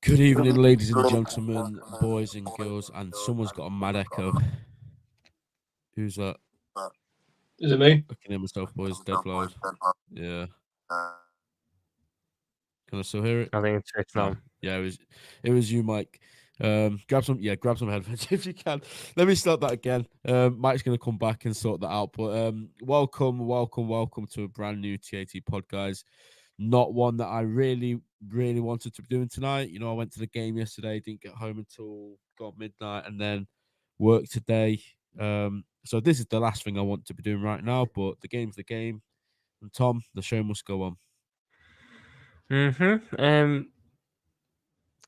Good evening, ladies and gentlemen, boys and girls, and someone's got a mad echo. Who's that? Is it me? I can hear myself, boys, dead loud. Yeah. Can I still hear it? I think it's No. now. Yeah, it was you, Mike. Grab some headphones if you can. Let me start that again. Mike's gonna come back and sort that out. But welcome to a brand new TAT pod, guys. Not one that I really wanted to be doing tonight. You know, I went to the game yesterday, didn't get home until midnight, and then work today. So this is the last thing I want to be doing right now. But the game's the game, and Tom, the show must go on.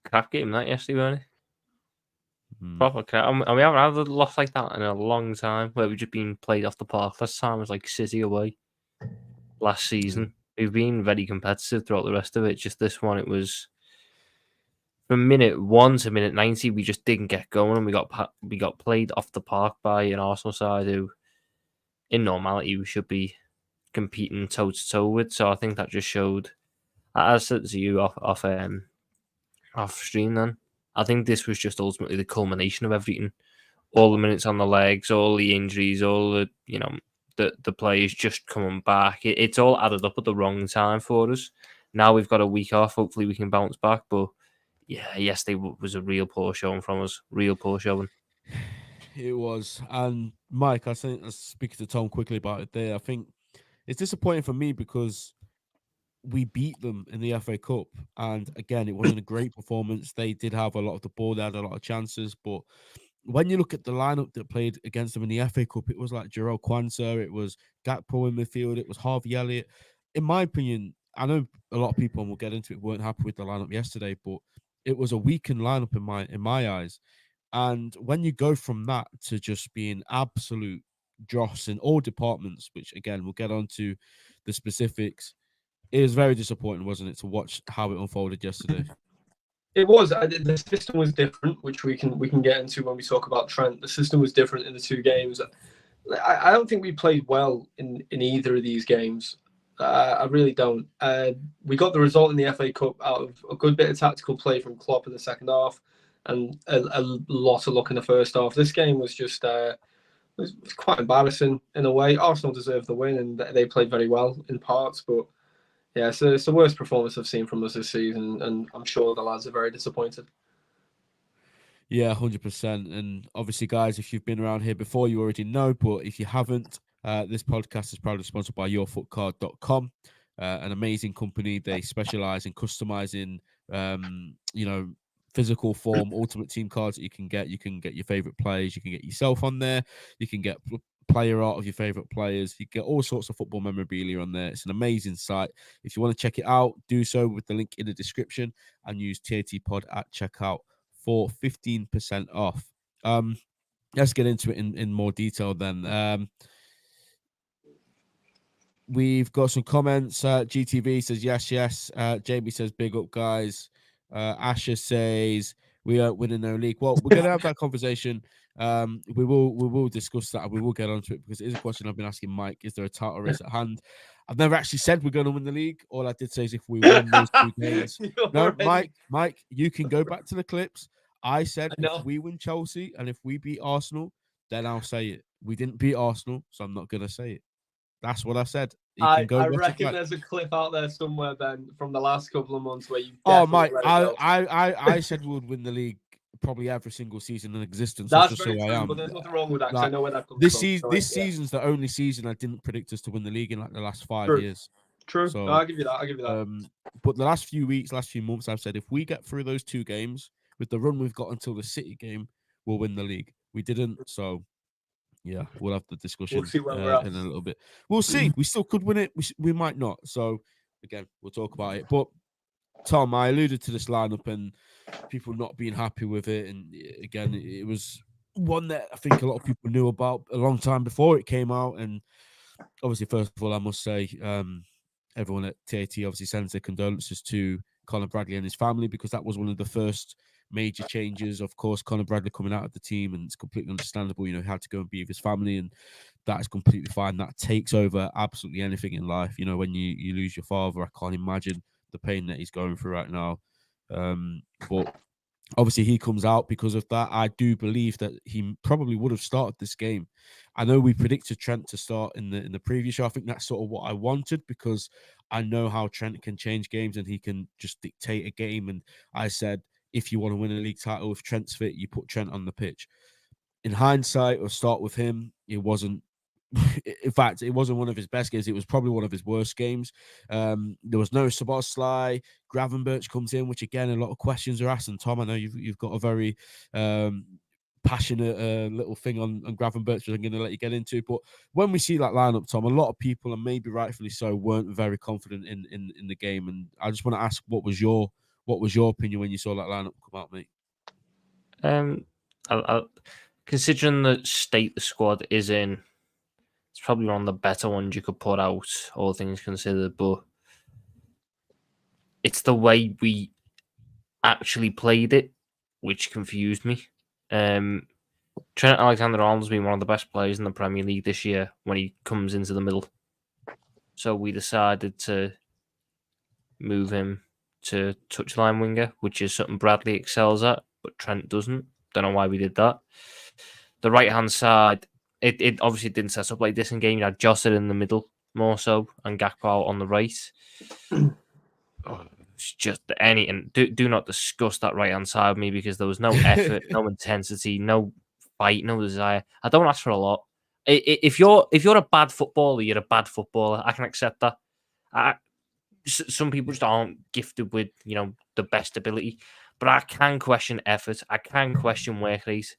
Crap game that yesterday, wasn't it? Proper crap. And we haven't had a loss like that in a long time where we've just been played off the park. Last time was like City away last season. We've been very competitive throughout the rest of it. Just this one, it was from minute 1 to minute 90, we just didn't get going, and we got played off the park by an Arsenal side who, in normality, we should be competing toe to toe with. So I think that just showed. As I said to you off stream, then I think this was just ultimately the culmination of everything. All the minutes on the legs, all the injuries, all the the players just coming back. It's all added up at the wrong time for us. Now we've got a week off. Hopefully we can bounce back. But yeah, yesterday was a real poor showing from us. Real poor showing. It was. And Mike, I think, speaking to Tom quickly about it there, I think it's disappointing for me because we beat them in the FA Cup. And again, it wasn't a great performance. They did have a lot of the ball, they had a lot of chances. But when you look at the lineup that played against them in the FA Cup, it was like Jarrell Kwanzaa, it was Gakpo in midfield, it was Harvey Elliott. In my opinion, I know a lot of people, and we'll get into it, weren't happy with the lineup yesterday, but it was a weakened lineup in my eyes. And when you go from that to just being absolute dross in all departments, which again we'll get on to the specifics, it was very disappointing, wasn't it, to watch how it unfolded yesterday? It was. The system was different, which we can get into when we talk about Trent. The system was different in the two games. I don't think we played well in either of these games. I really don't. We got the result in the FA Cup out of a good bit of tactical play from Klopp in the second half, and a lot of luck in the first half. This game was just was quite embarrassing in a way. Arsenal deserved the win, and they played very well in parts, but. Yeah, so it's the worst performance I've seen from us this season, and I'm sure the lads are very disappointed. Yeah, 100%. And obviously, guys, if you've been around here before, you already know. But if you haven't, this podcast is proudly sponsored by yourfootcard.com, an amazing company. They specialize in customizing, physical form ultimate team cards that you can get. You can get your favorite players. You can get yourself on there. You can get player art of your favorite players. You get all sorts of football memorabilia on there. It's an amazing site. If you want to check it out, do so with the link in the description and use TATpod at checkout for 15% off. Let's get into it in more detail then. We've got some comments. GTV says yes. Jamie says big up, guys. Asher says we aren't winning no league. Well, we're going to have that conversation. We will discuss that, and we will get onto it because it is a question I've been asking Mike. Is there a title race at hand? I've never actually said we're going to win the league. All I did say is if we win those two games. No, Mike, you can go back to the clips. I said if we win Chelsea and if we beat Arsenal, then I'll say it. We didn't beat Arsenal, so I'm not going to say it. That's what I said. I reckon there's a clip out there somewhere, Ben, from the last couple of months where you. Mike, I said we would win the league probably every single season in existence. That's very true, but there's nothing wrong with that. Like, I know where that comes from. This season's the only season I didn't predict us to win the league in like the last 5 years. True. So, I'll give you that. But the last few weeks, last few months, I've said if we get through those two games with the run we've got until the City game, we'll win the league. We didn't, so. Yeah, we'll have the discussion we'll see where we're at. In a little bit. We'll see. We still could win it. We might not. So, again, we'll talk about it. But, Tom, I alluded to this lineup and people not being happy with it. And, again, it was one that I think a lot of people knew about a long time before it came out. And, obviously, first of all, I must say, everyone at TAT obviously sends their condolences to Conor Bradley and his family because that was one of the first major changes. Of course, Conor Bradley coming out of the team, and it's completely understandable. You know, he had to go and be with his family, and that is completely fine. That takes over absolutely anything in life. You know, when you lose your father, I can't imagine the pain that he's going through right now. But obviously he comes out because of that. I do believe that he probably would have started this game. I know we predicted Trent to start in the previous show. I think that's sort of what I wanted because I know how Trent can change games and he can just dictate a game. And I said, if you want to win a league title, if Trent's fit, you put Trent on the pitch. In hindsight, or start with him, it wasn't. In fact, it wasn't one of his best games. It was probably one of his worst games. There was no Szoboszlai. Gravenberch comes in, which again, a lot of questions are asked. And Tom, I know you've got a very passionate little thing on Gravenberch, which I'm going to let you get into. But when we see that lineup, Tom, a lot of people, and maybe rightfully so, weren't very confident in the game. And I just want to ask, what was your opinion when you saw that lineup come out, mate? Considering the state the squad is in, it's probably one of the better ones you could put out, all things considered. But it's the way we actually played it, which confused me. Trent Alexander-Arnold's been one of the best players in the Premier League this year when he comes into the middle. So we decided to move him to touchline winger, which is something Bradley excels at, but Trent doesn't. Don't know why we did that. The right-hand side, it obviously didn't set up like this in game. You had Josset in the middle more so, and Gakpo out on the right. It's just and do not discuss that right-hand side with me because there was no effort, no intensity, no fight, no desire. I don't ask for a lot. If you're a bad footballer, you're a bad footballer. I can accept that. Some people just aren't gifted with the best ability, but I can question effort. I can question work rate,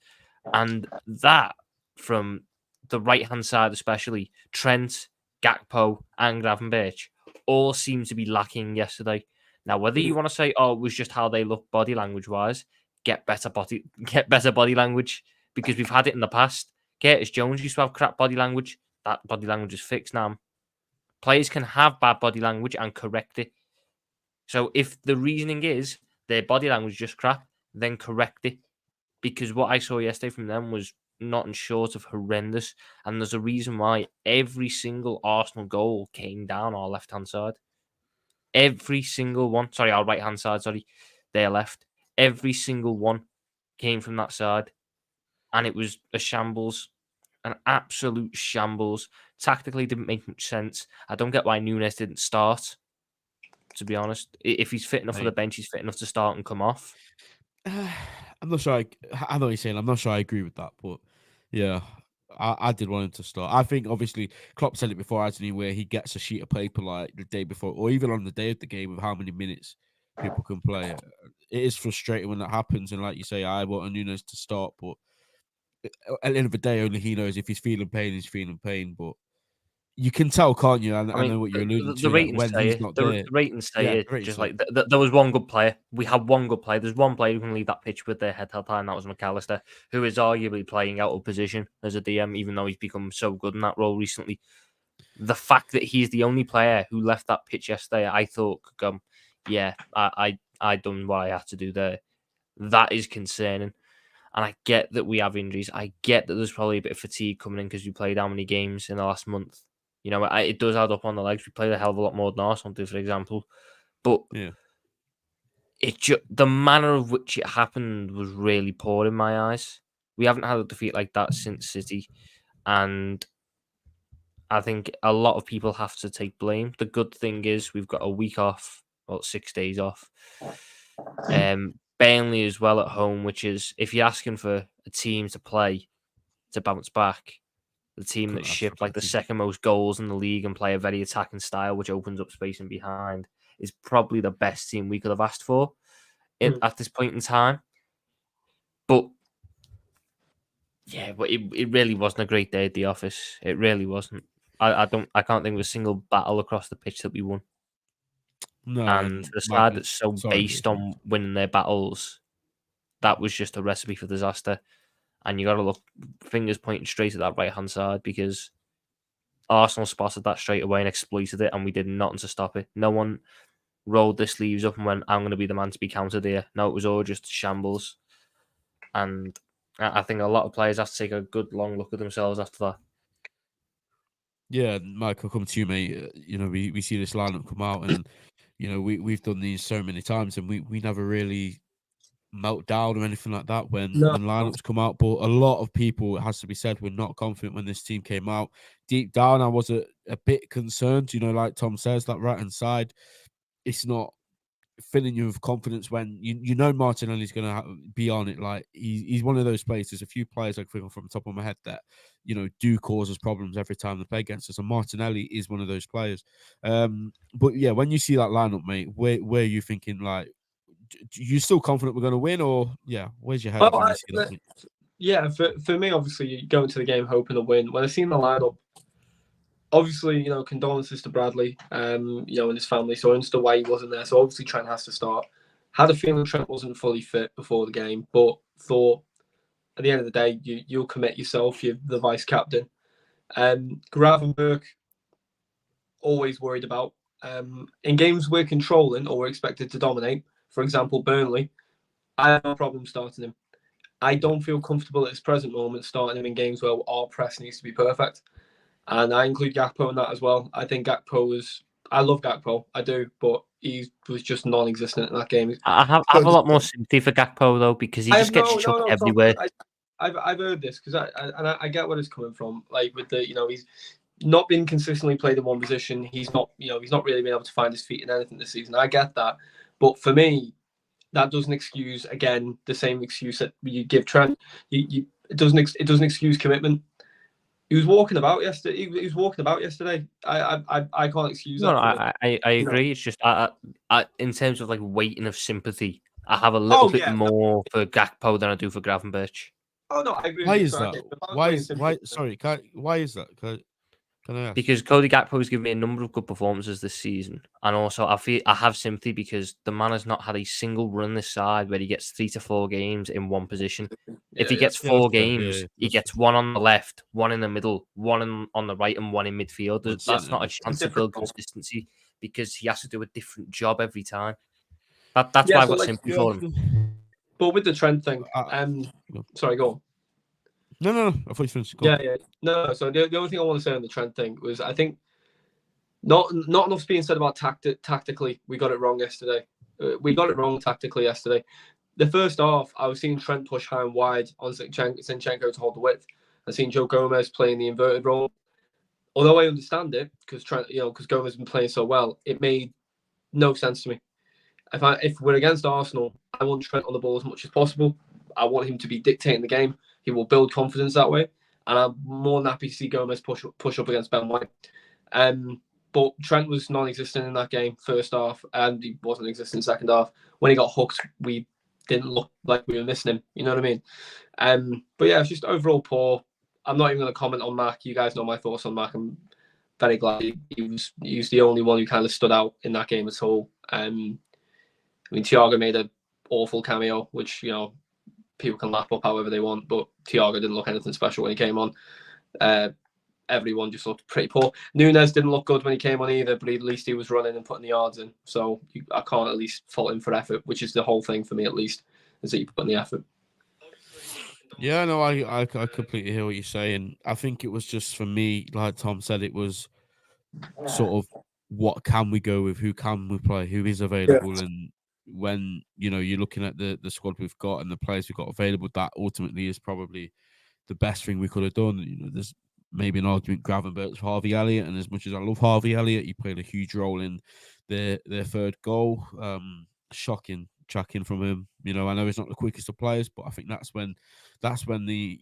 and that from the right hand side, especially Trent, Gakpo, and Gravenberch, all seem to be lacking yesterday. Now, whether you want to say, "Oh, it was just how they look body language wise," get better body language because we've had it in the past. Curtis Jones used to have crap body language. That body language is fixed now. Players can have bad body language and correct it. So if the reasoning is their body language is just crap, then correct it. Because what I saw yesterday from them was not short of horrendous. And there's a reason why every single Arsenal goal came down our left-hand side. Every single one. Sorry, our right-hand side, their left. Every single one came from that side. And it was a shambles. An absolute shambles. Tactically didn't make much sense. I don't get why Nunes didn't start, to be honest. If he's fit enough for the bench, he's fit enough to start and come off. I'm not sure. I know what you're saying. I'm not sure I agree with that, but yeah, I did want him to start. I think obviously Klopp said it before, hasn't he, where he gets a sheet of paper like the day before, or even on the day of the game, of how many minutes people can play. It is frustrating when that happens, and like you say, I want Nunes to start, but at the end of the day, only he knows if he's feeling pain, he's feeling pain. But you can tell, can't you? I know what you're alluding to. The ratings when say he's it. not The there. ratings say it. Ratings Just say like there was one good player. We had one good player. There's one player who can leave that pitch with their head held high, and that was McAllister, who is arguably playing out of position as a DM, even though he's become so good in that role recently. The fact that he's the only player who left that pitch yesterday, I thought could go, yeah, I done what I had to do there. That is concerning. And I get that we have injuries. I get that there's probably a bit of fatigue coming in because we played how many games in the last month. It does add up on the legs. We played a hell of a lot more than Arsenal did, for example. But yeah, the manner of which it happened was really poor in my eyes. We haven't had a defeat like that since City. And I think a lot of people have to take blame. The good thing is we've got a week off, 6 days off. Burnley as well at home, which is, if you're asking for a team to play to bounce back, the team that shipped like the second most goals in the league and play a very attacking style, which opens up space in behind, is probably the best team we could have asked for at this point in time. But yeah, but it really wasn't a great day at the office. It really wasn't. I can't think of a single battle across the pitch that we won. No, and the side that's so based on winning their battles, that was just a recipe for disaster. And you got to look, fingers pointing straight at that right-hand side, because Arsenal spotted that straight away and exploited it, and we did nothing to stop it. No one rolled their sleeves up and went, I'm going to be the man to be countered here. No, it was all just shambles. And I think a lot of players have to take a good long look at themselves after that. Yeah, Mike, I'll come to you, mate. We see this lineup come out, and we've done these so many times, and we never really melt down or anything like that when No. lineups come out. But a lot of people, it has to be said, were not confident when this team came out. Deep down, I was a bit concerned. Like Tom says, that right hand side, it's not filling you with confidence when Martinelli's going to be on it. Like he's one of those players. There's a few players I think from the top of my head that do cause us problems every time they play against us, and Martinelli is one of those players. But yeah, when you see that lineup, mate, where are you thinking? Like, you still confident we're going to win, or where's your head at when you see that? Mate? Yeah, for me, obviously, you go into the game hoping to win. When I seen the lineup, obviously, condolences to Bradley, and his family. So I understood why he wasn't there. So obviously Trent has to start. Had a feeling Trent wasn't fully fit before the game, but thought at the end of the day, you'll commit yourself. You're the vice captain. Gravenberch, always worried about. In games we're controlling or we're expected to dominate, for example, Burnley, I have no problem starting him. I don't feel comfortable at this present moment starting him in games where our press needs to be perfect. And I include Gakpo in that as well. I think I love Gakpo, I do, but he was just non-existent in that game. I have a lot more sympathy for Gakpo though, because he just gets chucked everywhere. I've heard this because I get where it's coming from. Like with the he's not been consistently played in one position. He's not really been able to find his feet in anything this season. I get that, but for me, that doesn't excuse again the same excuse that you give Trent. It doesn't excuse commitment. He was walking about yesterday. He was walking about yesterday. I can't excuse that. No, I agree. It's just I in terms of like weighting of sympathy, I have a little bit more for Gakpo than I do for Gravenberch. Oh no, I agree. Why is that? Why? Sorry, why is that? Can I ask? Because Cody Gakpo has given me a number of good performances this season, and also I have sympathy because the man has not had a single run this side where he gets 3 to 4 games in one position. If he gets 4 games, he gets one on the left, one in the middle, one on the right, and one in midfield. That's not a chance to build consistency because he has to do a different job every time. That's why I've got sympathy for him. But with the Trent thing, sorry, go on. No. I thought you finished. Yeah. No. So the only thing I want to say on the Trent thing was I think not enough's being said about tactically. We got it wrong yesterday. We got it wrong tactically yesterday. The first half, I was seeing Trent push high and wide on Zinchenko to hold the width. I seen Joe Gomez playing the inverted role. Although I understand it because Trent, because Gomez has been playing so well, it made no sense to me. If we're against Arsenal, I want Trent on the ball as much as possible. I want him to be dictating the game. He will build confidence that way, and I'm more than happy to see Gomez push up against Ben White. But Trent was non-existent in that game first half, and he wasn't existent second half. When he got hooked, we didn't look like we were missing him. You know what I mean? But yeah, it's just overall poor. I'm not even going to comment on Mac. You guys know my thoughts on Mac. I'm very glad he was the only one who kind of stood out in that game at all. I mean, Thiago made an awful cameo, which people can laugh up however they want, but Thiago didn't look anything special when he came on. Everyone just looked pretty poor. Nunes didn't look good when he came on either, but at least he was running and putting the yards in. So I can't at least fault him for effort, which is the whole thing for me at least, is that you put in the effort. Yeah, no, I completely hear what you're saying. I think it was just for me, like Tom said, it was sort of what can we go with, who can we play, who is available, and when you're looking at the squad we've got and the players we've got available, that ultimately is probably the best thing we could have done. There's maybe an argument Gravenberch, Harvey Elliott, and as much as I love Harvey Elliott, he played a huge role in their third goal. Shocking tracking from him. I know he's not the quickest of players, but I think that's when the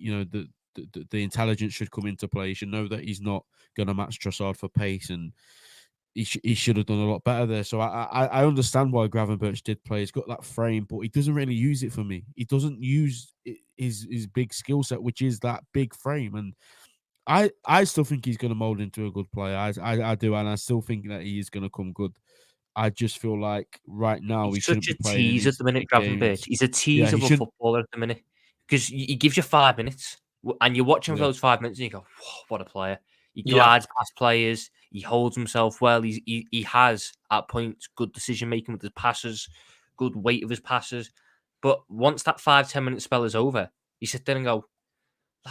intelligence should come into play. You should know that he's not going to match Trossard for pace, and he should have done a lot better there. So I understand why Gravenberch did play. He's got that frame, but he doesn't really use it for me. He doesn't use his big skill set, which is that big frame. And I still think he's going to mold into a good player. I do, and I still think that he is going to come good. I just feel like right now he's such a tease at the minute, Gravenberch. He's a teaseable footballer at the minute because he gives you 5 minutes and you watch him for those 5 minutes and you go, whoa, what a player. He glides past players. He holds himself well. He has, at points, good decision-making with his passes, good weight of his passes. But once that 5-10 minute spell is over, you sit there and go,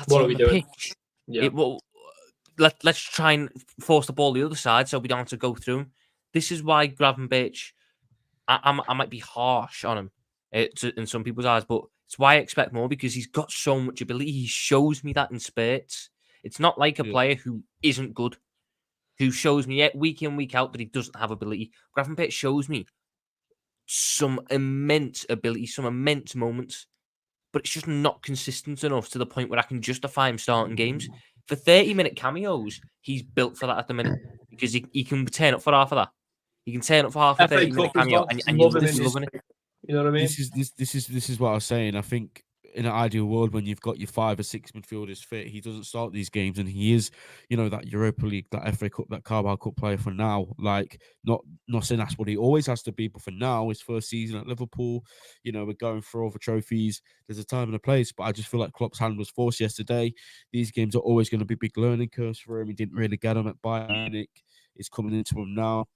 what are we doing? Pitch. Yeah. Let's try and force the ball the other side so we don't have to go through him. This is why Gravenberch I might be harsh on him in some people's eyes, but it's why I expect more because he's got so much ability. He shows me that in spurts. It's not like a player who isn't good, who shows me week in, week out that he doesn't have ability. Gravenberch shows me some immense ability, some immense moments, but it's just not consistent enough to the point where I can justify him starting games. For 30-minute cameos, he's built for that at the minute because he can turn up for half of that. He can turn up for half a 30-minute cameo, and you're loving it. You know what I mean? This is what I was saying. I think in an ideal world, when you've got your 5 or 6 midfielders fit, he doesn't start these games, and he is, that Europa League, that FA Cup, that Carabao Cup player for now. Like, not saying that's what he always has to be, but for now, his first season at Liverpool, we're going for all the trophies. There's a time and a place, but I just feel like Klopp's hand was forced yesterday. These games are always going to be big learning curves for him. He didn't really get them at Bayern Munich. It's coming into him now.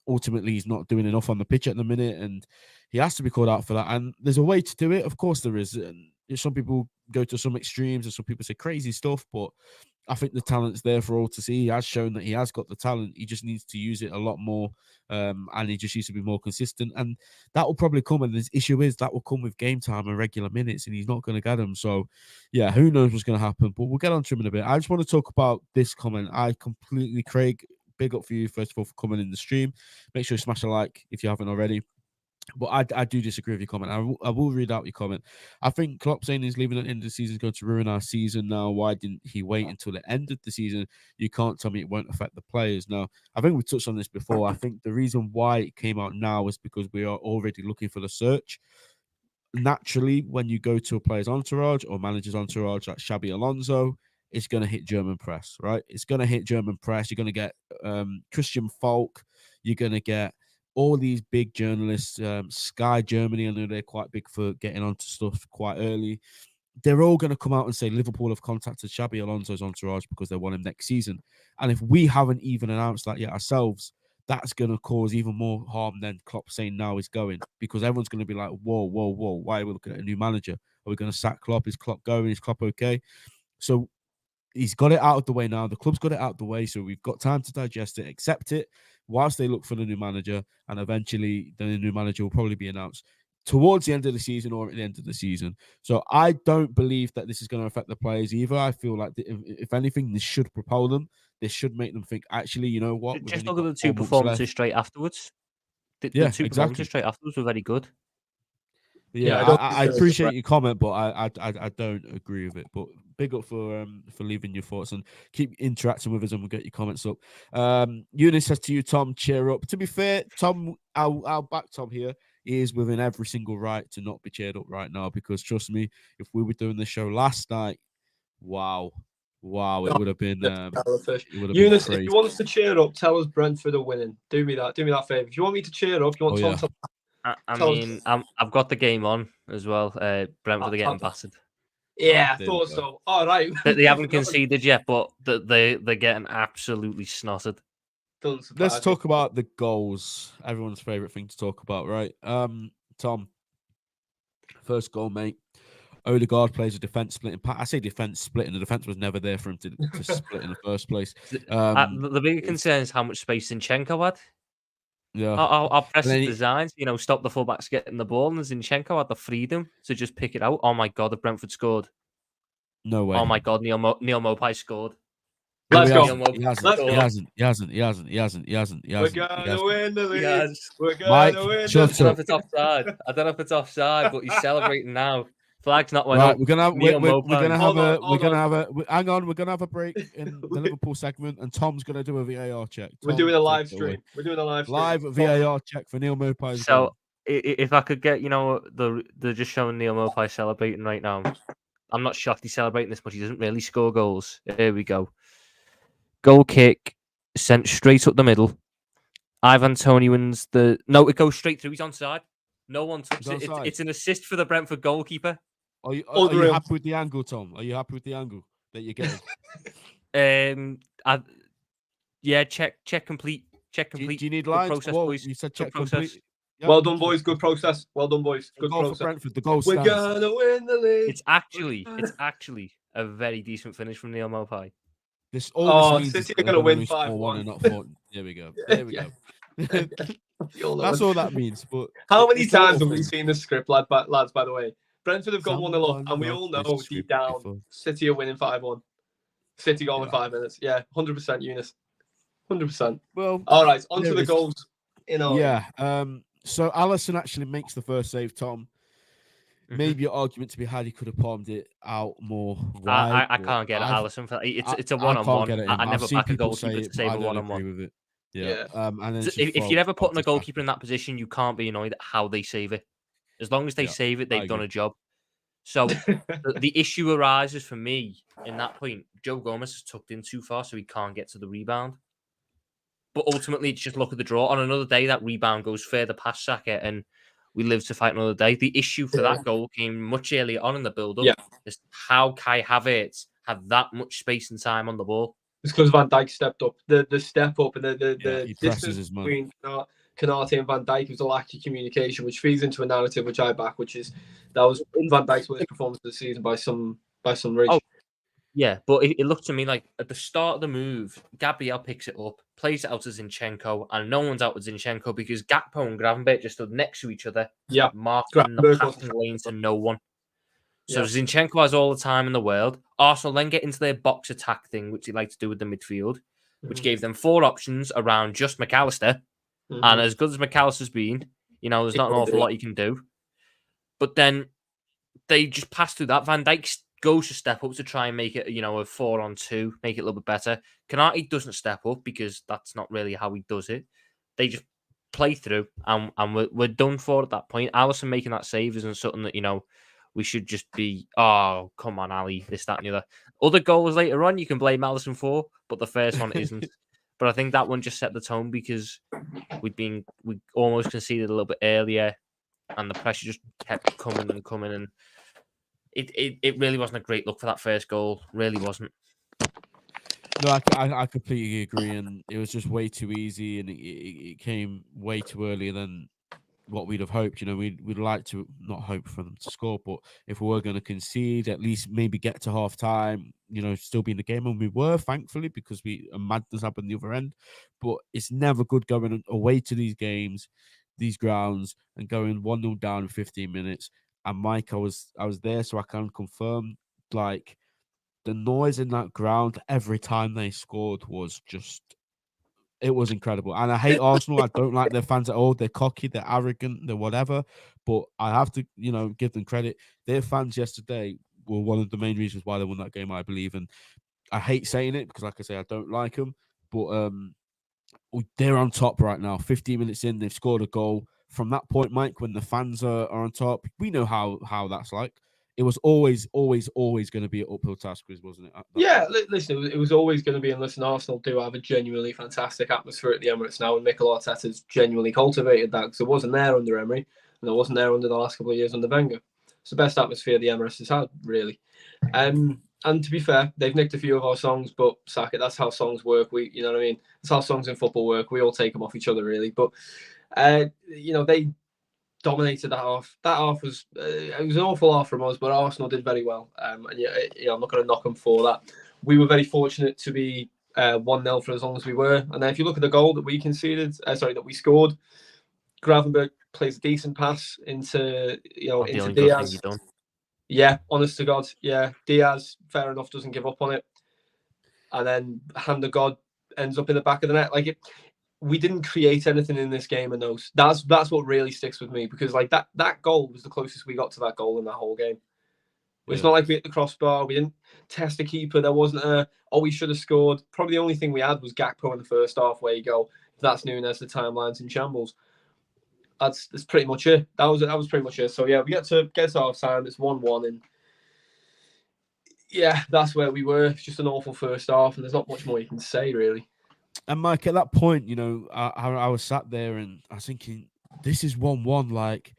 Ultimately, he's not doing enough on the pitch at the minute, and he has to be called out for that. And there's a way to do it. Of course there is. And some people go to some extremes, and some people say crazy stuff, but I think the talent's there for all to see. He has shown that he has got the talent. He just needs to use it a lot more, and he just needs to be more consistent. And that will probably come. And the issue is that will come with game time and regular minutes, and he's not going to get them. So, yeah, who knows what's going to happen? But we'll get on to him in a bit. I just want to talk about this comment. Craig, big up for you, first of all, for coming in the stream. Make sure you smash a like if you haven't already. But I do disagree with your comment. I will read out your comment. I think Klopp saying he's leaving at the end of the season is going to ruin our season now. Why didn't he wait until the end of the season? You can't tell me it won't affect the players. Now, I think we touched on this before. I think the reason why it came out now is because we are already looking for the search. Naturally, when you go to a player's entourage or manager's entourage like Xabi Alonso, it's going to hit German press, right? It's going to hit German press. You're going to get Christian Falk. You're going to get all these big journalists, Sky Germany. I know they're quite big for getting onto stuff quite early. They're all going to come out and say Liverpool have contacted Xabi Alonso's entourage because they want him next season. And if we haven't even announced that yet ourselves, that's going to cause even more harm than Klopp saying now he's going, because everyone's going to be like, whoa, why are we looking at a new manager? Are we going to sack Klopp? Is Klopp going? Is Klopp okay? So he's got it out of the way now. The club's got it out of the way, so we've got time to digest it, accept it, whilst they look for the new manager, and eventually the new manager will probably be announced towards the end of the season or at the end of the season. So I don't believe that this is going to affect the players either. I feel like if anything, this should propel them. This should make them think, actually, you know what? Just look at the 2 performances straight afterwards. The 2 performances straight afterwards were very good. Yeah, I appreciate your comment, but I don't agree with it. But big up for leaving your thoughts and keep interacting with us, and we'll get your comments up. Eunice says to you, Tom, cheer up. To be fair, Tom, I'll back Tom here. He is within every single right to not be cheered up right now, because trust me, if we were doing the show last night, wow, it would have been. Eunice, if you want us to cheer up, tell us Brentford are winning. Do me that favour. If you want me to cheer up, you want Tom to. I've got the game on as well. Brentford are getting battered. Yeah, I thought so. All right. They haven't conceded yet, but they're getting absolutely snotted. Let's talk about the goals. Everyone's favourite thing to talk about, right? Tom, first goal, mate. Odegaard plays a defence splitting. I say defence splitting. The defence was never there for him to split in the first place. The bigger concern is how much space Zinchenko had. Yeah, I'll press the designs, stop the fullbacks getting the ball, and Zinchenko had the freedom to just pick it out. Oh my God, if Brentford scored. No way. Oh my God, Neil Mopai scored. Let's go. He hasn't. We're gonna win the league. We're Mike, gonna win. I don't know if it's offside. but he's celebrating now. Flag's not went up. We're gonna have a break in the Liverpool segment, and Tom's gonna do a VAR check. We're doing a live stream. Live VAR check for Neil Mopai. So if I could get, they're just showing Neil Mopai celebrating right now. I'm not shocked he's celebrating this much. He doesn't really score goals. Here we go. Goal kick sent straight up the middle. Ivan Toney wins the. No, it goes straight through. He's onside. No one touched it. It's an assist for the Brentford goalkeeper. Are you happy with the angle, Tom? Are you happy with the angle that you're getting? Check complete. Check complete. Do you need lines? Process, boys. You said check complete. Yep. Well done, boys. Good process. Well done, boys. Good process. For Brentford. The goal stands. We're gonna win the league. It's actually a very decent finish from Neil Mopai. This all City are gonna win 5-1. and not 4. There we go. There we go. That's all that means. But how many it's a little times have we thing. seen this script, lads? By the way, Brentford have got 1-0 up, Someone and we wrote all this know deep script down before. City are winning 5-1. City goal in Yeah. 5 minutes. Yeah, 100%, Eunice. 100%. Well, All right, on to there the is. goals in our Yeah. So Allison actually makes the first save, Tom. Maybe an argument to be had, he could have palmed it out more wide. I but can't get it, Allison. It's a I can't get one-on-one. it I in. I've never seen back a people say goalkeeper it, to but save I a don't one-on-one. agree with it. Yeah. And then it's If just you're ever putting a Arteta's goalkeeper back. in that position, you can't be annoyed at how they save it. As long as they Yeah, save it, I they've done agree. a job. So the issue arises for me in that point. Joe Gomez is tucked in too far, so he can't get to the rebound. But ultimately, it's just look at the draw. On another day, that rebound goes further past Saka, and we live to fight another day. The issue for that goal came much earlier on in the build-up. Yeah. Is how Kai Havertz had that much space and time on the ball. It's because Van Dijk stepped up. The step up and the He distance presses his man. between Canate and Van Dijk was a lack of communication, which feeds into a narrative which I back, which is that was Van Dijk's worst performance of the season by some ridge. Oh, yeah, but it looked to me like at the start of the move, Gabriel picks it up, plays it out to Zinchenko, and no one's out with Zinchenko because Gakpo and Gravenberch just stood next to each other, Yeah, marking the Gravenberch passing lane to no one. So Yeah. Zinchenko has all the time in the world. Arsenal then get into their box attack thing, which they like to do with the midfield, which gave them 4 options around just McAllister. And as good as McAllister's been, there's not an awful lot he can do. But then they just pass through that. Van Dijk goes to step up to try and make it, a 4-on-2, make it a little bit better. Canate doesn't step up because that's not really how he does it. They just play through, and we're done for at that point. Allison making that save isn't something that, we should just be, oh, come on, Ali, this, that, and the other. Other goals later on, you can blame Allison for, but the first one isn't. But I think that one just set the tone because we almost conceded a little bit earlier, and the pressure just kept coming and coming, and it really wasn't a great look for that first goal. Really wasn't. No, I completely agree, and it was just way too easy, and it came way too early than what we'd have hoped. We'd like to not hope for them to score, but if we were going to concede, at least maybe get to half time, still be in the game, and we were, thankfully, because a madness happened the other end. But it's never good going away to these games, these grounds, and going 1-0 down in 15 minutes. And Mike, I was there, so I can confirm, like, the noise in that ground every time they scored was it was incredible. And I hate Arsenal. I don't like their fans at all. They're cocky, they're arrogant, they're whatever. But I have to, give them credit. Their fans yesterday were one of the main reasons why they won that game, I believe. And I hate saying it because, like I say, I don't like them. But they're on top right now. 15 minutes in, they've scored a goal. From that point, Mike, when the fans are on top, we know how that's like. It was always going to be an uphill task, wasn't it? Yeah, listen, it was always going to be, and listen, Arsenal do have a genuinely fantastic atmosphere at the Emirates now, and Mikel Arteta's genuinely cultivated that because it wasn't there under Emery, and it wasn't there under the last couple of years under Wenger. It's the best atmosphere the Emirates has had, really. And to be fair, they've nicked a few of our songs, but sack it, that's how songs work. You know what I mean? That's how songs in football work. We all take them off each other, really. But, they dominated that half. That half was it was an awful half from us, but Arsenal did very well. And I'm not going to knock them for that. We were very fortunate to be 1-0 for as long as we were. And then if you look at the goal that we conceded, that we scored, Gravenberch plays a decent pass into Diaz. Yeah, honest to God, yeah, Diaz, fair enough, doesn't give up on it, and then hand of God ends up in the back of the net. We didn't create anything in this game, and that's what really sticks with me because that goal was the closest we got to that goal in that whole game. It's not like we hit the crossbar. We didn't test the keeper. There wasn't we should have scored. Probably the only thing we had was Gakpo in the first half where you go, if that's Nunes, the timeline's in shambles. That's pretty much it. That was pretty much it. So yeah, we get to half time. It's 1-1, and yeah, that's where we were. It's just an awful first half, and there's not much more you can say really. And Mike, at that point, I was sat there and I was thinking, this is 1-1.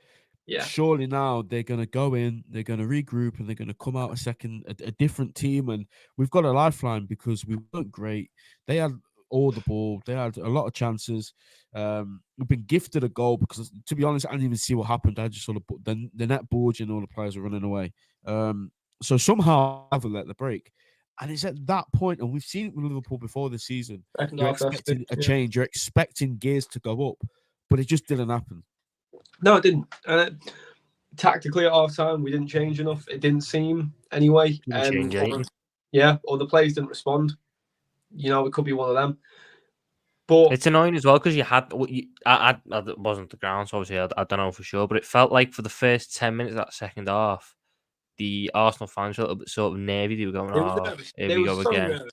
Surely now they're going to go in, they're going to regroup, and they're going to come out a different team. And we've got a lifeline because we weren't great. They had all the ball. They had a lot of chances. We've been gifted a goal because, to be honest, I didn't even see what happened. I just saw the net bulge and all the players were running away. So somehow I haven't let the break. And it's at that point, and we've seen it with Liverpool before this season. Second You're half, that's expecting it, a yeah. change. You're expecting gears to go up, but it just didn't happen. No, it didn't. Tactically at half time, we didn't change enough. It didn't seem anyway. Didn't change anything. Or the players didn't respond. It could be one of them. But it's annoying as well because you had. I wasn't the ground, so obviously I don't know for sure, but it felt like for the first 10 minutes of that second half, the Arsenal fans were a little bit sort of nervy. They were going, here we go again. Nervous.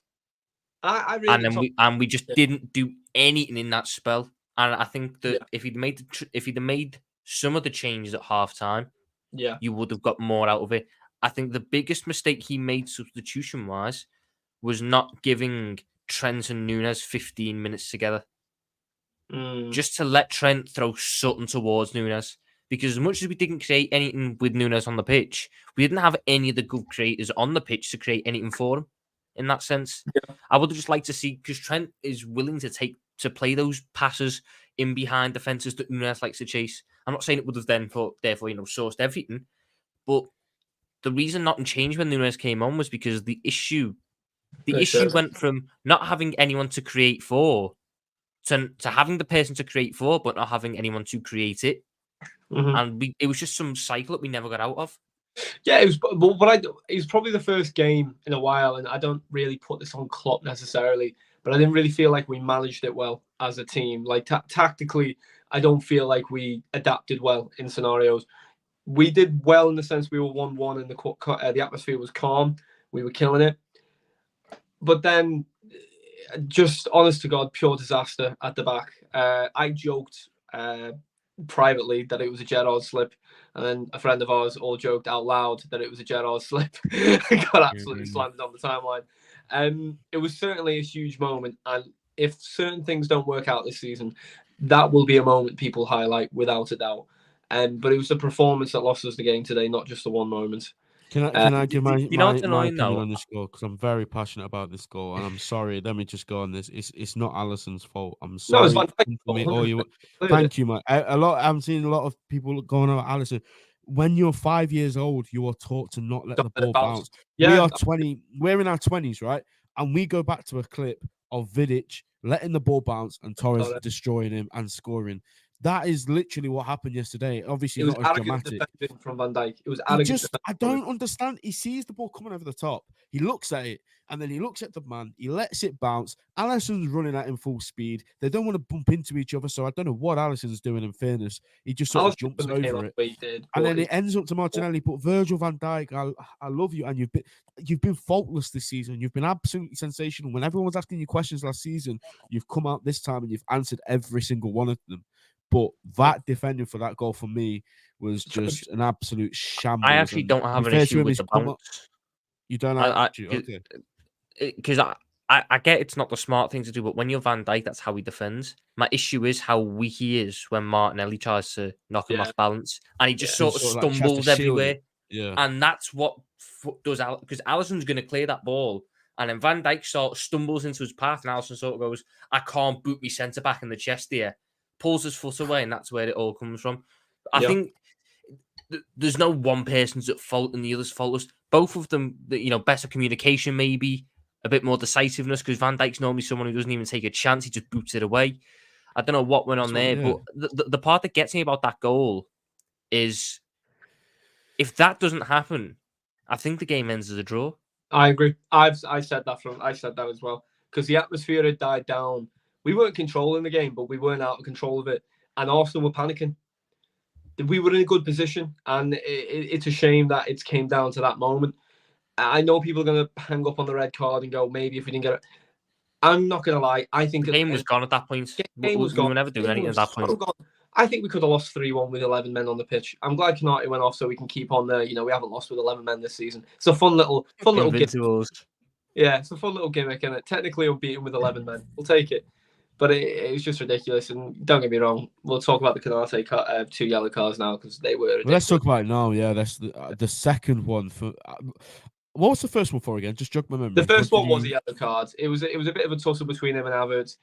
I really and we just didn't do anything in that spell. And I think that if he'd made some of the changes at half time, you would have got more out of it. I think the biggest mistake he made substitution wise was not giving Trent and Nunes 15 minutes together. Just to let Trent throw something towards Nunes. Because as much as we didn't create anything with Nunes on the pitch, we didn't have any of the good creators on the pitch to create anything for him. In that sense, I would just like to see, because Trent is willing to play those passes in behind defenses that Nunes likes to chase. I'm not saying it would have therefore sourced everything, but the reason nothing changed when Nunes came on was because the issue went from not having anyone to create for to having the person to create for, but not having anyone to create it. And it was just some cycle that we never got out of. Yeah, it was. But it was probably the first game in a while, and I don't really put this on Klopp necessarily, but I didn't really feel like we managed it well as a team. Like tactically, I don't feel like we adapted well in scenarios. We did well in the sense we were 1-1 and the atmosphere was calm. We were killing it. But then, just honest to God, pure disaster at the back. I joked privately that it was a Gerrard slip, and then a friend of ours all joked out loud that it was a Gerrard slip. Got absolutely slandered on the timeline. It was certainly a huge moment, and if certain things don't work out this season, that will be a moment people highlight without a doubt. But it was the performance that lost us the game today, not just the one moment. Can I give my opinion though? on this goal? Because I'm very passionate about this goal, and I'm sorry. Let me just go on this. It's not Alisson's fault. I'm sorry. No, Thank you, mate. I'm seeing a lot of people going on Alisson. When you're 5 years old, you are taught to not let the ball bounce. Yeah. We are 20. We're in our 20s, right? And we go back to a clip of Vidic letting the ball bounce and Torres destroying him and scoring. That is literally what happened yesterday. Obviously, not as dramatic. From Van Dijk. It was I don't understand. He sees the ball coming over the top. He looks at it, and then he looks at the man. He lets it bounce. Alisson's running at him full speed. They don't want to bump into each other, so I don't know what Alisson's doing. In fairness, he just sort of jumps over it, and then it ends up to Martinelli. But Virgil van Dijk, I love you, and you've been faultless this season. You've been absolutely sensational. When everyone was asking you questions last season, you've come out this time and you've answered every single one of them. But that defending for that goal for me was just an absolute shambles. I actually don't have an issue with the bounce. You don't have okay. Because I get it's not the smart thing to do, but when you're Van Dijk, that's how he defends. My issue is how weak he is when Martinelli tries to knock him off balance. And he just sort of stumbles everywhere. Yeah. And that's what does because Alisson's going to clear that ball. And then Van Dijk sort of stumbles into his path, and Alisson sort of goes, I can't boot me centre back in the chest here. Pulls his foot away, and that's where it all comes from. I think there's no one person's at fault and the other's faultless. Both of them, better communication, maybe a bit more decisiveness, because Van Dijk's normally someone who doesn't even take a chance; he just boots it away. I don't know what went on there, but the part that gets me about that goal is if that doesn't happen, I think the game ends as a draw. I agree. I said that as well, because the atmosphere had died down. We weren't controlling the game, but we weren't out of control of it. And Arsenal were panicking. We were in a good position, and it's a shame that it came down to that moment. I know people are going to hang up on the red card and go, maybe if we didn't get it. I'm not going to lie. I think the game was gone at that point. We were never doing anything at that point. I think we could have lost 3-1 with 11 men on the pitch. I'm glad Konate went off so we can keep on there. We haven't lost with 11 men this season. It's a fun little gimmick. Yeah, it's a fun little gimmick, and technically unbeaten with 11 men. We'll take it. But it was just ridiculous, and don't get me wrong. We'll talk about the Konate 2 yellow cards now because they were ridiculous. Let's talk about it now. Yeah, that's the second one. For what was the first one for again? Just jog my memory. The first one was a yellow card. It was a bit of a tussle between him and Havertz.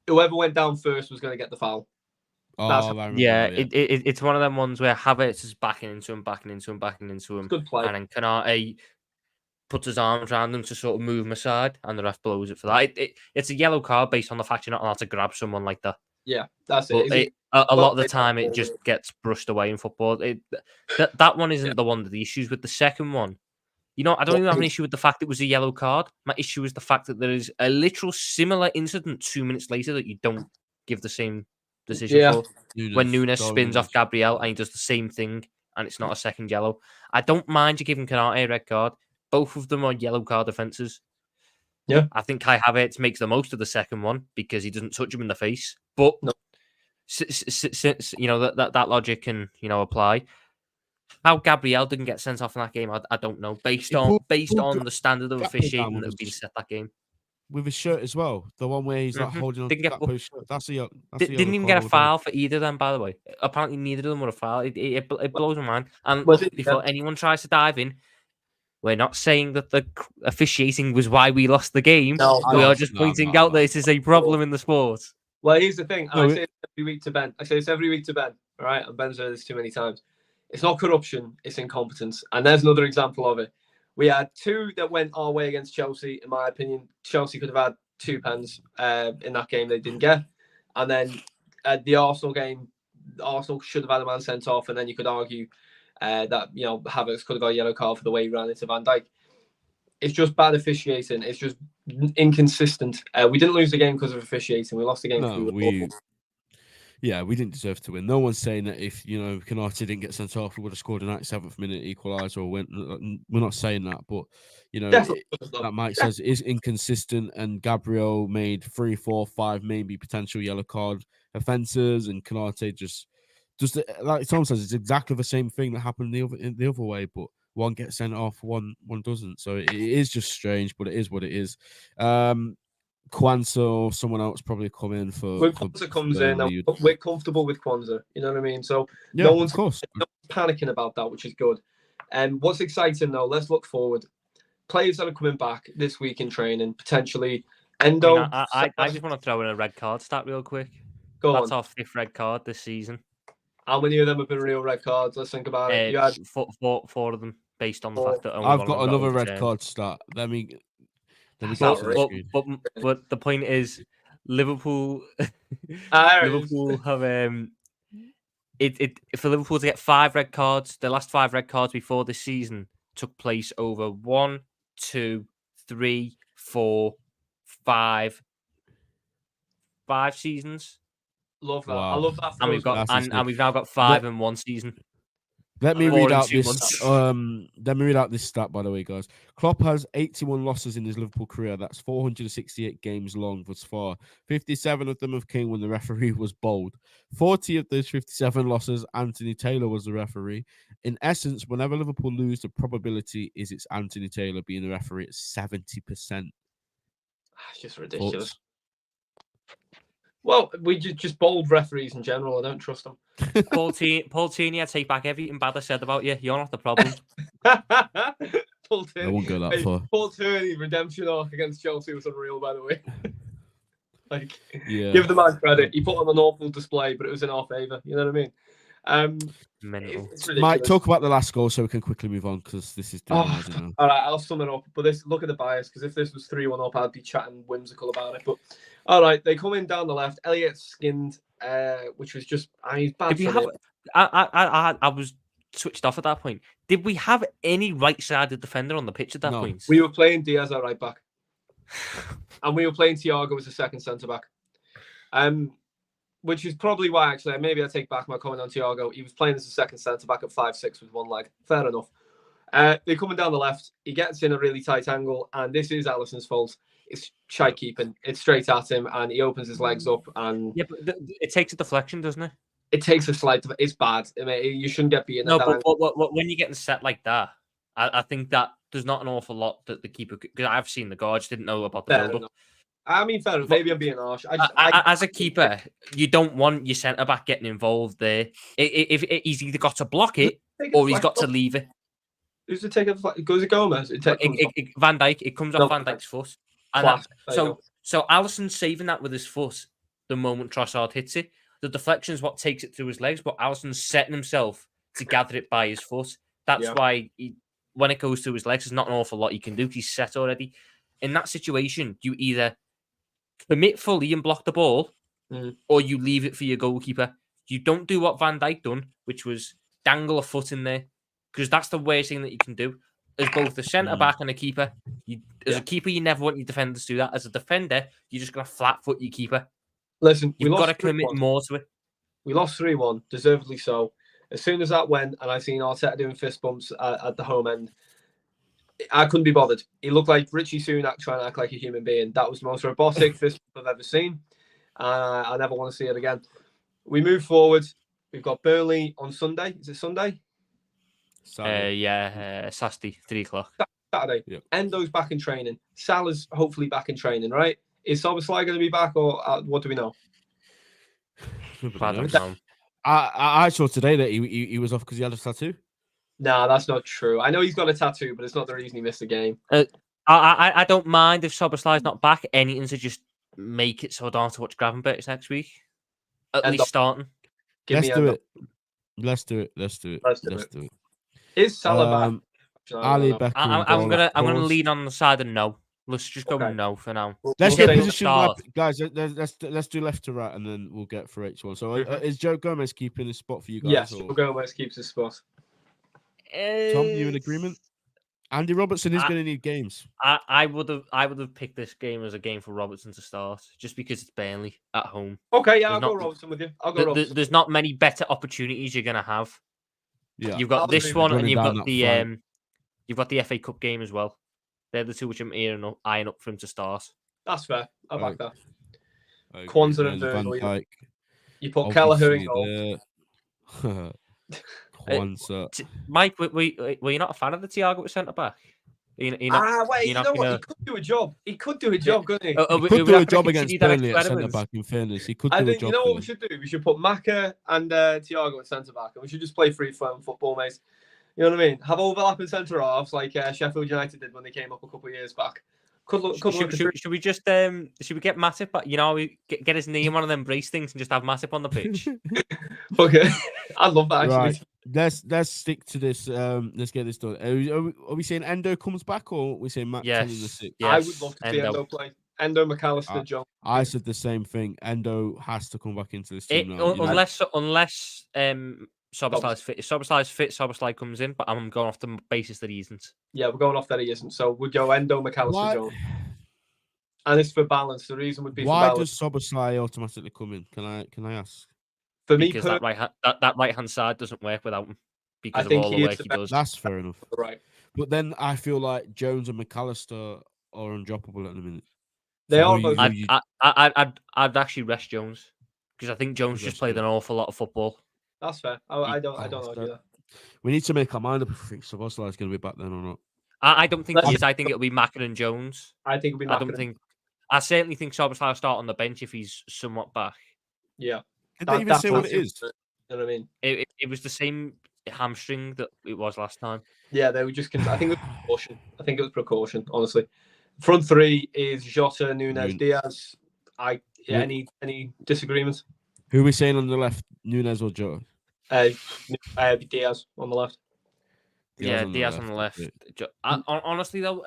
Whoever went down first was going to get the foul. It's one of them ones where Havertz is backing into him. Good play. And then Konate puts his arms around him to sort of move him aside, and the ref blows it for that. It's a yellow card based on the fact you're not allowed to grab someone like that. Yeah, that's But it. a lot of the time, it just gets brushed away in football. That one isn't the one with the issues. With the second one, I don't even have an issue with the fact it was a yellow card. My issue is the fact that there is a literal similar incident 2 minutes later that you don't give the same decision for. When Nunes spins off Gabriel and he does the same thing, and it's not a second yellow. I don't mind you giving Canate a red card. Both of them are yellow card offences. Yeah. I think Kai Havertz makes the most of the second one because he doesn't touch him in the face. But that logic can apply. How Gabriel didn't get sent off in that game, I don't know. Based on the standard of officiating that has been set that game. With his shirt as well, the one where he's not holding on to Gakpo's shirt. Didn't even get a foul for either of them, by the way. Apparently, neither of them were a foul. It blows my mind. And before anyone tries to dive in, we're not saying that the officiating was why we lost the game. We are just pointing out that this is a problem in the sport. Well, here's the thing. I say it every week to Ben. All right, and Ben's heard this too many times. It's not corruption, it's incompetence. And there's another example of it. We had two that went our way against Chelsea. In my opinion, Chelsea could have had 2 pens in that game they didn't get. And then at the Arsenal game, Arsenal should have had a man sent off. And then you could argue that, Havertz could have got a yellow card for the way he ran into Van Dijk. It's just bad officiating. It's just inconsistent. We didn't lose the game because of officiating. We lost the game. We didn't deserve to win. No one's saying that if Canate didn't get sent off, we would have scored a 97th minute equaliser or win. We're not saying that, but that Mike says is inconsistent. And Gabriel made 3, 4, 5 maybe potential yellow card offences, and Canate just like Tom says, it's exactly the same thing that happened the other way, but one gets sent off, one doesn't. So it is just strange, but it is what it is. Kwanzaa or someone else probably come in for. When Kwanzaa comes in, we're comfortable with Kwanzaa. You know what I mean? So no one's panicking about that, which is good. And what's exciting though? Let's look forward. Players that are coming back this week in training, potentially. Endo. I just want to throw in a red card stat real quick. That's our 5th red card this season. How many of them have been real red cards? Let's think about it. You had 4 of them, based on the fact that I've got another red card stat. Let me but the point is, Liverpool have for Liverpool to get 5 red cards. The last 5 red cards before this season took place over 1, 2, 3, 4, 5 seasons. Love that. Wow. I love that. And we've now got 5 in 1 season. Let me read out this. Let me read out this stat, by the way, guys. Klopp has 81 losses in his Liverpool career. That's 468 games long thus far. 57 of them have came when the referee was bold. 40 of those 57 losses, Anthony Taylor was the referee. In essence, whenever Liverpool lose, the probability is it's Anthony Taylor being the referee at 70%. It's just ridiculous. Well, we just bold referees in general. I don't trust them. Paul Tierney, I take back everything bad I said about you. You're not the problem. Paul Tierney. I won't go that far. Paul Tierney redemption arc against Chelsea was unreal, by the way. Give the man credit. He put on an awful display, but it was in our favour. You know what I mean? Mike, talk about the last goal so we can quickly move on because this is all right, I'll sum it up. But look at the bias, because if this was 3-1 up, I'd be chatting whimsical about it. But all right, they come in down the left. Elliott skinned, which was just bad. I was switched off at that point. Did we have any right-sided defender on the pitch at that point? We were playing Diaz at right back, and we were playing Thiago as a second centre back. Which is probably why, actually, maybe I take back my comment on Thiago. He was playing as a second centre-back at 5'6" with one leg. Fair enough. They're coming down the left. He gets in a really tight angle, and this is Alisson's fault. It's shy keeping. It's straight at him, and he opens his legs up. And but it takes a deflection, doesn't it? It takes a slight. It's bad. I mean, you shouldn't get beaten. No, but when you're getting set like that, I think that there's not an awful lot that the keeper. Because I've seen the goal, I just didn't know about the build-up. I mean, fair enough. Maybe I'm being harsh. As a keeper, you don't want your centre back getting involved there. If he's either got to block it or he's got to leave it. Who's to take it? Goes to Gomez. Van Dijk. It comes off Van Dijk's foot. And so Alisson saving that with his foot the moment Trossard hits it. The deflection is what takes it through his legs, but Alisson's setting himself to gather it by his foot. That's why when it goes to his legs, there's not an awful lot he can do. He's set already. In that situation, you either commit fully and block the ball, or you leave it for your goalkeeper. You don't do what Van Dijk done, which was dangle a foot in there, because that's the worst thing that you can do. As both a centre-back and a keeper, a keeper, you never want your defenders to do that. As a defender, you're just going to flat-foot your keeper. Listen, You've got to commit more to it. We lost 3-1, deservedly so. As soon as that went, and I seen Arteta doing fist bumps at the home end, I couldn't be bothered. He looked like Richie Sunak trying to act like a human being. That was the most robotic fist bump I've ever seen. I never want to see it again. We move forward. We've got Burnley on Sunday. Is it Sunday? Saturday, 3 o'clock. Saturday. Yep. Endo's back in training. Salah's hopefully back in training, right? Is Szoboszlai going to be back, or what do we know? I don't know. I saw today that he was off because he had a tattoo. Nah, that's not true. I know he's got a tattoo, but it's not the reason he missed the game. I don't mind if Szoboszlai's not back. Anything to just make it so I don't have to watch Gravenberch next week. At least starting. Let's do it. Is Salah back? Ali back. I'm gonna lean on the side of no. Let's just go no for now. Let's get position guys. Let's do left to right, and then we'll get for each one. So is Joe Gomez keeping his spot for you guys? Yes, Joe Gomez keeps his spot. Tom, you in agreement? Andy Robertson is going to need games. I would have picked this game as a game for Robertson to start, just because it's Burnley at home. Okay, yeah, I'll go Robertson with you. Robertson. There's not many better opportunities you're going to have. Yeah, you've got this one, and you've got the FA Cup game as well. They're the two which I'm eyeing up for him to start. That's fair. I back that. Kwanzaa and Burnley. You put Kelleher in goal. Kwanzaa. Mike, were you not a fan of the Thiago at centre back? Wait, you know what? He could do a job. He could do a job, couldn't he? He could do a job against Burnley at centre back. In fairness, he could do a job. You know what we should do? We should put Maka and Thiago at centre back, and we should just play free-flowing football, mate. You know what I mean? Have overlapping centre halves like Sheffield United did when they came up a couple of years back. Should we just should we get Matip? We get his name on one of them brace things and just have Matip on the pitch. Okay, I love that. Actually, right. Let's stick to this. Let's get this done. Are we saying Endo comes back, or are we saying Matt? Yes. I would love to see Endo play. Endo, McAllister, Jones. I said the same thing. Endo has to come back into this team now. Unless Szoboszlai's fit. If Szoboszlai's fit, Szoboszlai comes in, but I'm going off the basis that he isn't. Yeah, we're going off that he isn't. So we'd go Endo, McAllister, Jones. And it's for balance. The reason would be why for balance. Does Szoboszlai automatically come in? Can I ask? For me, because that right hand side doesn't work without him. Because of all the work he does. That's fair enough. Right. But then I feel like Jones and McAllister are undroppable at the minute. They are both. I'd actually rest Jones because I think Jones just played an awful lot of football. That's fair. I don't argue that. We need to make our mind up if we think Szoboszlai is going to be back then or not. I don't think he is. I think it'll be Mackin and Jones. I think it'll be Mackin. I certainly think Szoboszlai will start on the bench if he's somewhat back. Yeah. Did they even say what it is? You know what I mean? It was the same hamstring that it was last time. Yeah, they were just. I think it was precaution. Honestly, front three is Jota, Nunes, Diaz. Any disagreements? Who are we saying on the left, Nunes or Jota? Diaz on the left. Diaz on the left. Honestly, though,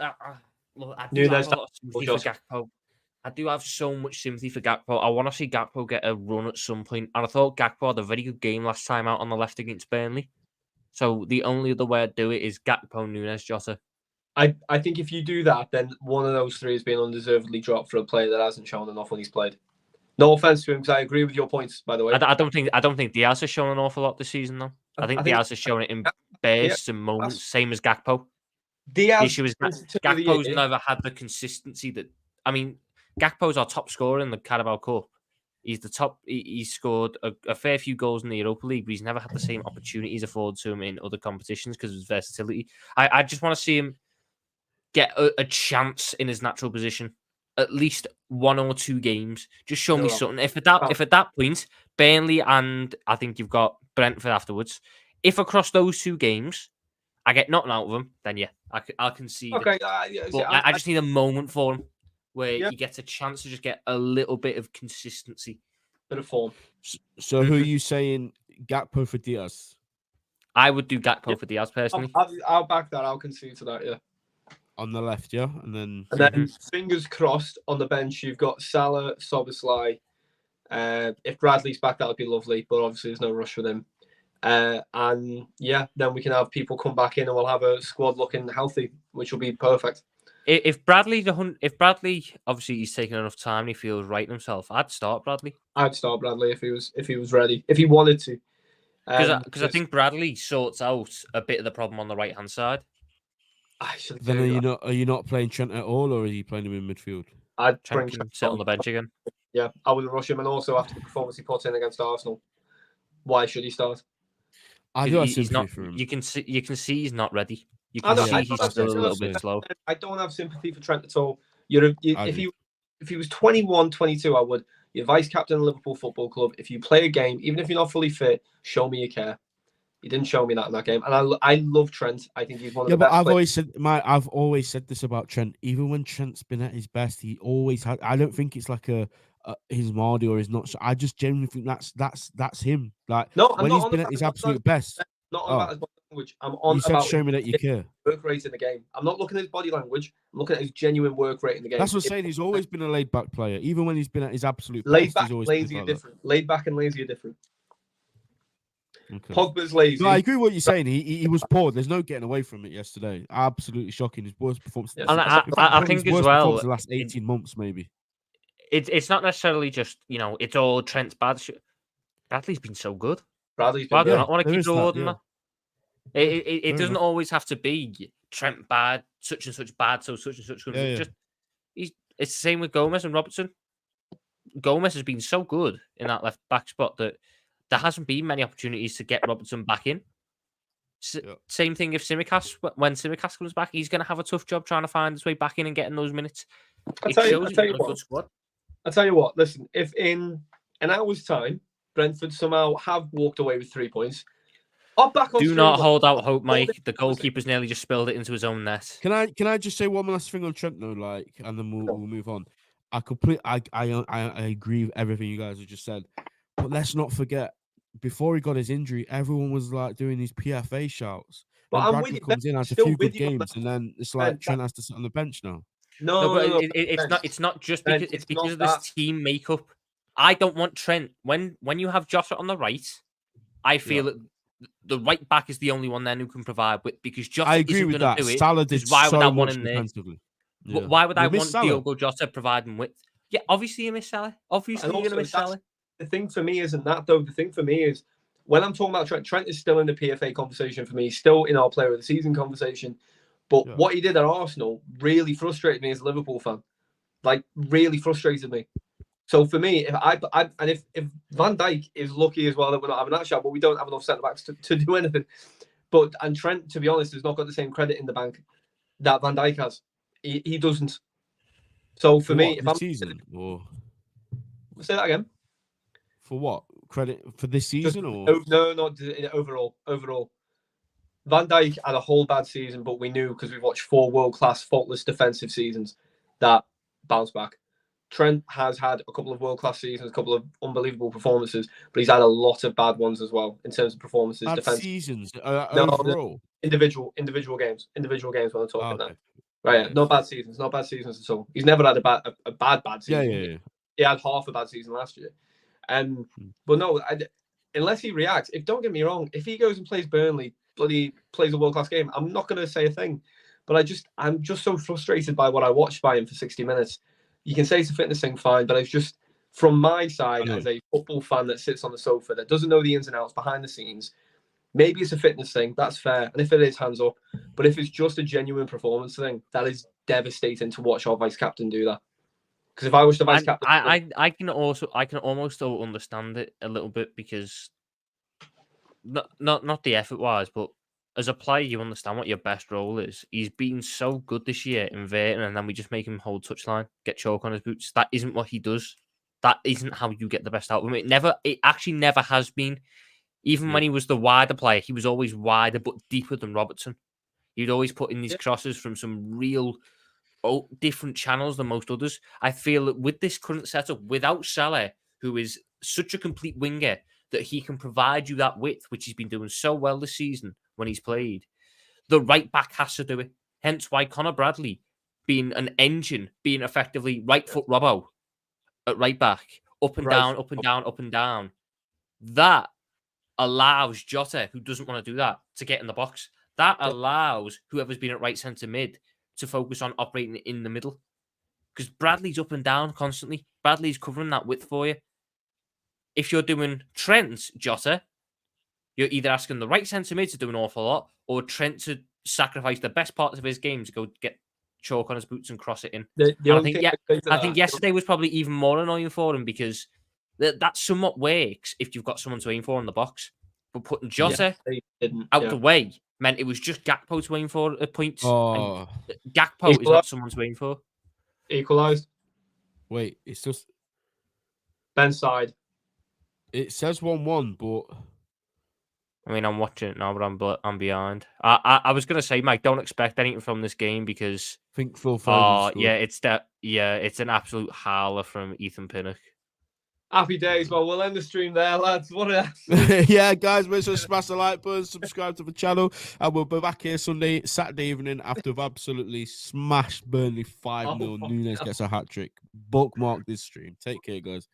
I do have so much sympathy for Gakpo. I want to see Gakpo get a run at some point. And I thought Gakpo had a very good game last time out on the left against Burnley. So the only other way I'd do it is Gakpo, Nunes, Jota. I think if you do that, then one of those three has been undeservedly dropped for a player that hasn't shown enough when he's played. No offense to him, because I agree with your points, by the way. I don't think Diaz has shown an awful lot this season, though. I think Diaz has shown it in bursts and moments, same as Gakpo. The issue is Gakpo's never had the consistency that. I mean, Gakpo's our top scorer in the Carabao Cup. He's the top. He's scored a fair few goals in the Europa League, but he's never had the same opportunities afforded to him in other competitions because of his versatility. I just want to see him get a chance in his natural position. At least 1 or 2 games. Just show me something. If at that point, Burnley and I think you've got Brentford afterwards. If across those 2 games, I get nothing out of them, then I'll concede. Okay, I just need a moment for him where he gets a chance to just get a little bit of consistency, bit of form. So who are you saying? Gakpo for Diaz? I would do Gakpo for Diaz personally. I'll back that. I'll concede to that. Yeah. On the left, yeah, and then Fingers crossed on the bench. You've got Salah, Szoboszlai. If Bradley's back, that would be lovely. But obviously, there's no rush with him. And yeah, then we can have people come back in, and we'll have a squad looking healthy, which will be perfect. If Bradley obviously he's taken enough time and he feels right in himself, I'd start Bradley. I'd start Bradley if he was ready, if he wanted to. Because I think Bradley sorts out a bit of the problem on the right hand side. Then are you not playing Trent at all, or are you playing him in midfield? I'd bring Trent sit on the bench again. Yeah, I wouldn't rush him, and also after the performance he put in against Arsenal, why should he start? I do have sympathy for him. You can see he's not ready. You can see he's still a little bit slow. I don't have sympathy for Trent at all. If he was 21, 22, I would. You're vice captain of Liverpool Football Club. If you play a game, even if you're not fully fit, show me you care. He didn't show me that in that game, and I love Trent. I think he's one of the best. I've always said this about Trent. Even when Trent's been at his best, he always had. I don't think it's like his Mardy or his not. I just genuinely think that's him. Like when he's been at his absolute best. Not on about his body language. I'm on you said about show me that you care. Work rate in the game. I'm not looking at his body language. I'm looking at his genuine work rate in the game. That's what I'm saying. He's always been a laid back player, even when he's been at his absolute laid best. Back, lazy are different. Laid back and lazy are different. Okay. Pogba's lazy. No, I agree with what you're saying. He was poor. There's no getting away from it yesterday. Absolutely shocking. His worst performance. Yeah. And I think as well, the last 18 months maybe. It's not necessarily just it's all Trent's bad. Bradley's been so good. Bradley's been good. I want to keep rewarding that. It doesn't always have to be Trent bad, such and such bad, so such and such good. It's the same with Gomez and Robertson. Gomez has been so good in that left back spot that there hasn't been many opportunities to get Robertson back in. Same thing if when Tsimikas comes back, he's going to have a tough job trying to find his way back in and getting those minutes. I'll tell you what, listen, if in an hour's time, Brentford somehow have walked away with 3 points, I'll back on. Do not hold out hope, Mike. The goalkeeper's nearly just spilled it into his own net. Can I just say one last thing on Trent though, and then we'll move on. I agree with everything you guys have just said, but let's not forget, before he got his injury, everyone was like doing these PFA shouts. But Bradley comes in, has a few good games, and then it's like Trent has to sit on the bench now. No, it's not just because it's because of this team makeup. I don't want Trent when you have Jota on the right. I feel that the right back is the only one then who can provide with, because Jota isn't going to do it. Salah did why would so I want much him there? Yeah. Why would I want Diogo Jota providing width? Yeah, obviously you miss Salah. Obviously you're going to miss Salah. The thing for me isn't that though. The thing for me is when I'm talking about Trent is still in the PFA conversation for me. He's still in our player of the season conversation. But what he did at Arsenal really frustrated me as a Liverpool fan. Like really frustrated me. So for me, if Van Dijk is lucky as well that we're not having that shot, but we don't have enough centre backs to do anything. And Trent, to be honest, has not got the same credit in the bank that Van Dijk has. He doesn't. So for me, if I'm season or say that again. For what? Credit for this season or no, not overall. Overall. Van Dijk had a whole bad season, but we knew because we've watched 4 world-class faultless defensive seasons that bounce back. Trent has had a couple of world-class seasons, a couple of unbelievable performances, but he's had a lot of bad ones as well in terms of performances. Bad seasons overall. Individual games. Individual games when I'm talking now. Right, yeah. Not bad seasons at all. He's never had a bad season. Yeah. He had half a bad season last year. But no, unless he reacts, don't get me wrong, if he goes and plays Burnley, bloody plays a world-class game, I'm not going to say a thing. But I'm just so frustrated by what I watched by him for 60 minutes. You can say it's a fitness thing, fine, but it's just from my side as a football fan that sits on the sofa that doesn't know the ins and outs behind the scenes. Maybe it's a fitness thing. That's fair, and if it is, hands up. But if it's just a genuine performance thing, that is devastating to watch our vice captain do that. Because if I was the vice captain, I can almost understand it a little bit because not the effort wise, but as a player, you understand what your best role is. He's been so good this year inverting, and then we just make him hold touchline, get chalk on his boots. That isn't what he does. That isn't how you get the best out of him. It actually never has been. Even when he was the wider player, he was always wider but deeper than Robertson. He'd always put in these crosses from some real different channels than most others. I feel that with this current setup, without Salah, who is such a complete winger, that he can provide you that width, which he's been doing so well this season when he's played, the right back has to do it. Hence why Connor Bradley, being an engine, being effectively right foot Robbo at right back, up and down, up and down, up and down, that allows Jota, who doesn't want to do that, to get in the box. That allows whoever's been at right centre mid to focus on operating in the middle. Because Bradley's up and down constantly. Bradley's covering that width for you. If you're doing Trent's Jota, you're either asking the right centre mid to do an awful lot, or Trent to sacrifice the best parts of his game to go get chalk on his boots and cross it in. I think yesterday was probably even more annoying for him, because that somewhat works if you've got someone to aim for in the box. But putting Jota out the way meant it was just Gakpo to aim for at points. Oh, And Gakpo is not someone to aim for. Equalised. Wait, it's just Ben's side. it says 1-1, but I mean, I'm watching it now, but I'm behind. I was gonna say, Mike, don't expect anything from this game because I think Phil Foden scored. it's an absolute howler from Ethan Pinnock. Happy days. Well, we'll end the stream there, lads. What a Yeah, guys, make sure to smash the like button, subscribe to the channel, and we'll be back here Saturday evening after we've absolutely smashed Burnley 5-0. Nunes gets a hat-trick. Bookmark this stream. Take care, guys.